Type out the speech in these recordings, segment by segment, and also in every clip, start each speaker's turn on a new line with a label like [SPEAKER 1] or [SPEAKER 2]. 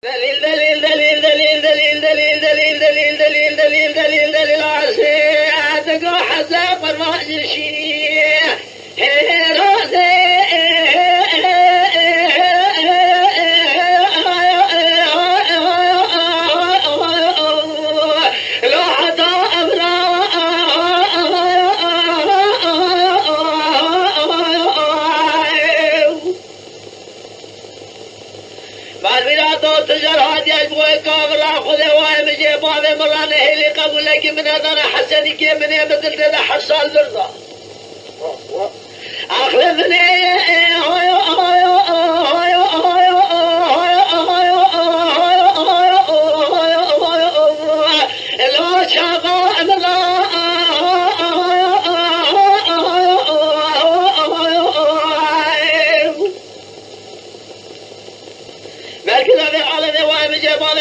[SPEAKER 1] دليل دليل دليل دليل دليل دليل دليل دليل دليل دليل دليل دليل عسى تقع حساب الراجل شيء مرانه اللي قبل لك من هذا حسن كي من بدل هذا حصل برضا اخلفني لو شافا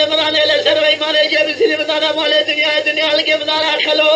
[SPEAKER 1] مرانه لسر ويمانه جاب سلم دانا مال الدنيا لك بدانا خلو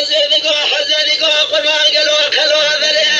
[SPEAKER 1] حزنك وحزنك وقل ما قالوا خلوا هذا